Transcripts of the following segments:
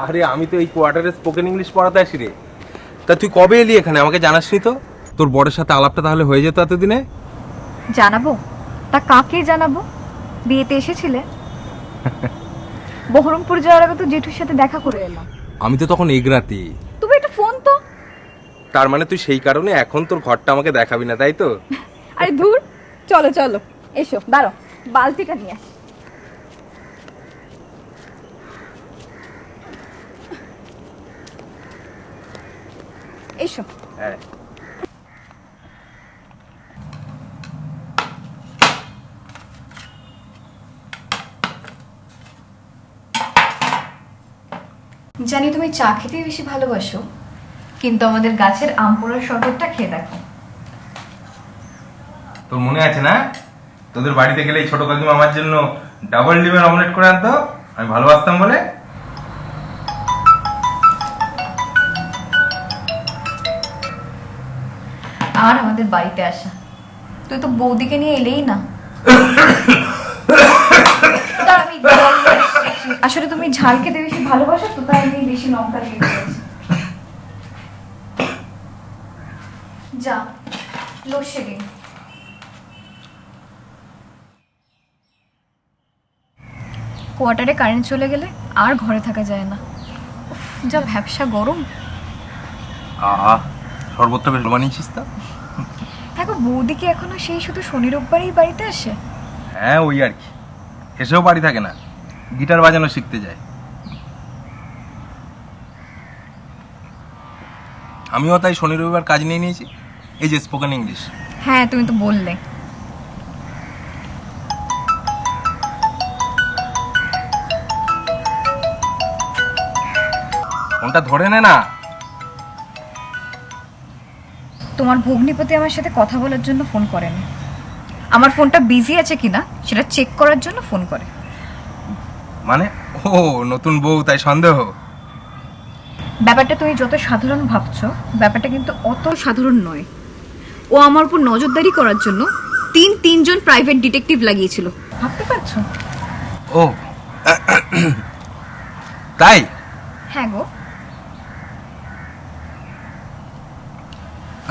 আরে আমি তো এই কোয়ার্টারে স্পোকেন ইংলিশ পড়াতে আসি রে। তা তুই কবে এলি এখানে আমাকে জানাসনি তো? তোর বরের সাথে আলাপটা তাহলে হয়ে যেত এতদিনে। জানাবো? তা কাকে জানাবো? বিয়েতে এসেছিলে? বহরমপুর যাওয়ার আগে তো জেঠুর সাথে দেখা করে এলাম। আমি তো তখন এগরাতি। তুমি একটা ফোন তো। তার মানে তুই সেই কারণে এখন তোর ঘরটা আমাকে দেখাবি না, তাই তো? আরে ধুর, চলো চলো, এসো, দাঁড়াও, বালতিটা নিয়ে আসি। এসো। হ্যাঁ। জানি তুমি চা খেতেই বেশি ভালোবাসো, কিন্তু আমাদের গাছের আম পোড়ার শরবতটা খেয়ে দেখো। তোর মনে আছে না, তোদের বাড়িতে গেলে এই ছোট কাকিমা আমার জন্য ডাবল ডিমের অমলেট করে আনতো, আমি ভালোবাসতাম বলে। আর আমাদের বাড়িতে আসা, তুই তো বৌদিকে নিয়ে এলেই না। আসলে তুমি ঝাল খেতে বেশি ভালোবাসো তো, তাই আমি বেশি লঙ্কা দিয়ে দিয়েছি। যা, লোডশেডিং। কোয়ার্টারে কারেন্ট চলে গেলে আর ঘরে থাকা যায় না। উফ, যা ভ্যাপসা গরম। আহা, শরবতটা বেশ বানিয়েছিস তা। দেখো, বৌদি কি এখনো সেই শুধু শনি রোববারই বাড়িতে আসে? হ্যাঁ, ওই আর কি, এসেও বাড়ি থাকে না, গিটার বাজানো শিখতে যায়। আমিও তাই শনি রবিবার কাজ নিয়ে নিয়েছি, এই যে স্পোকেন ইংলিশ। হ্যাঁ, তুমি তো বললে। ফোনটা ধরে নে না। তোমার ভগ্নিপতি আমার সাথে কথা বলার জন্য ফোন করেনি, আমার ফোনটা বিজি আছে কিনা সেটা চেক করার জন্য ফোন করে। মানে, ও নতুন বউ তাই সন্দেহ? ব্যাপারটা তুমি যত সাধারণ ভাবছো, ব্যাপারটা কিন্তু অত সাধারণ নয়। ও আমার উপর নজরদারি করার জন্য তিনজন প্রাইভেট ডিটেকটিভ লাগিয়েছিল, ভাবতে পারছো? ও তাই? হ্যাঁ গো।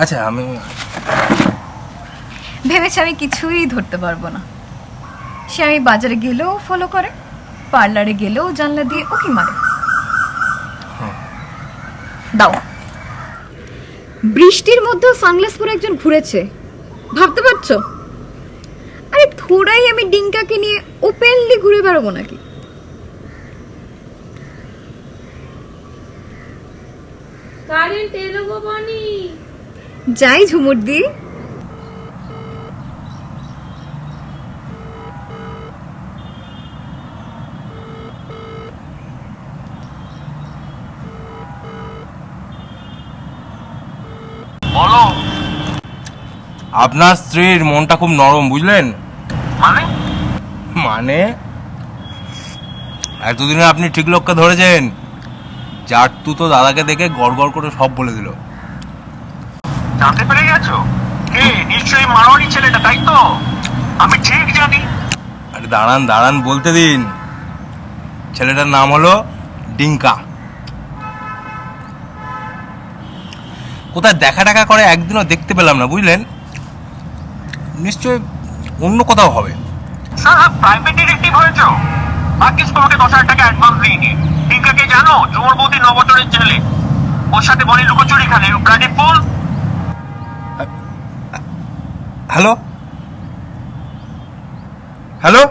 আচ্ছা, আমি ভেবেছি আমি কিছুই ধরতে পারবো না। সে আমি বাজারে গেলেও ফলো করে, পার্লারে গেলেও জানলা দিয়ে উকি মারে। দাও, বৃষ্টির মধ্যেও সানগ্লাস পরে একজন ঘুরেছে, ভাবতে পারছো? আরে থোড়াই আমি ডিঙ্কাকে নিয়ে ওপেনলি ঘুরে বেড়াবো নাকি? কারেন্ট এলো গো বনি। যাই ঝুমুর দি। বলো। আপনার স্ত্রীর মনটা খুব নরম, বুঝলেন? মানে মানে এতদিনে আপনি ঠিক লোককে ধরেছেন। যার তু তো দাদাকে দেখে গড় গড় করে সব বলে দিল। জানতে পেরে গেছো? কে? নিশ্চয়ই মারোয়ারি ছেলেটা, তাই তো? আমি ঠিক জানি। আরে দাঁড়ান দাঁড়ান, বলতে দিন। ছেলেটার নাম হলো ডিঙ্কা। কোথায় দেখা টাকা করে একদিনও দেখতে পেলাম না, বুঝলেন? নিশ্চয় অন্য কোথাও হবে। স্যার, প্রাইভেট ডিটেকটিভ হয়েছো? ভাগ্যিস তোমাকে 10,000 টাকা অ্যাডভান্স দিইনি। টিঙ্কাকে জানো? ঝুমুর বৌদি নবচরের ছেলে। ওর সাথে বনি লুকোচুরি খেলে, ব্লাডি ফুল। হ্যালো হ্যালো,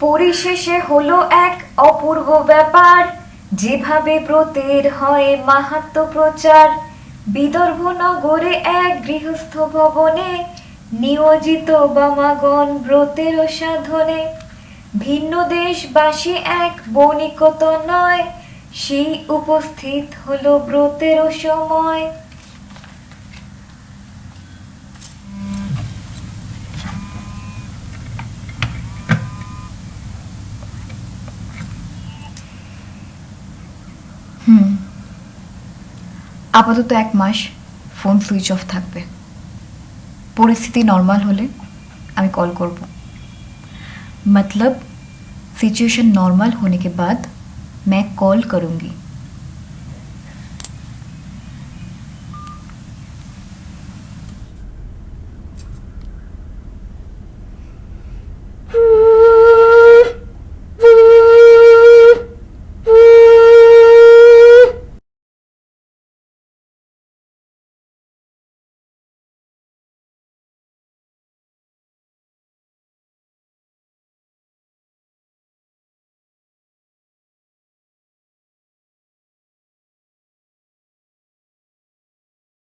পরিশেষে হলো এক অপূর্ব ব্যাপার, যেভাবে ব্রতের হয় মাহাত্ম্য প্রচার। বিদর্ভ নগরে এক গৃহস্থ ভবনে নিয়োজিত বামাগণ ব্রতের সাধনে। ভিন্ন দেশবাসী এক বণিকত নয়, সেই উপস্থিত হলো ব্রতের সময়। আপাতত 1 মাস ফোন সুইচ অফ থাকবে। পরিস্থিতি নর্মাল হলে আমি কল করব। मतलब सिचुएशन नॉर्मल होने के बाद मैं कॉल करूंगी।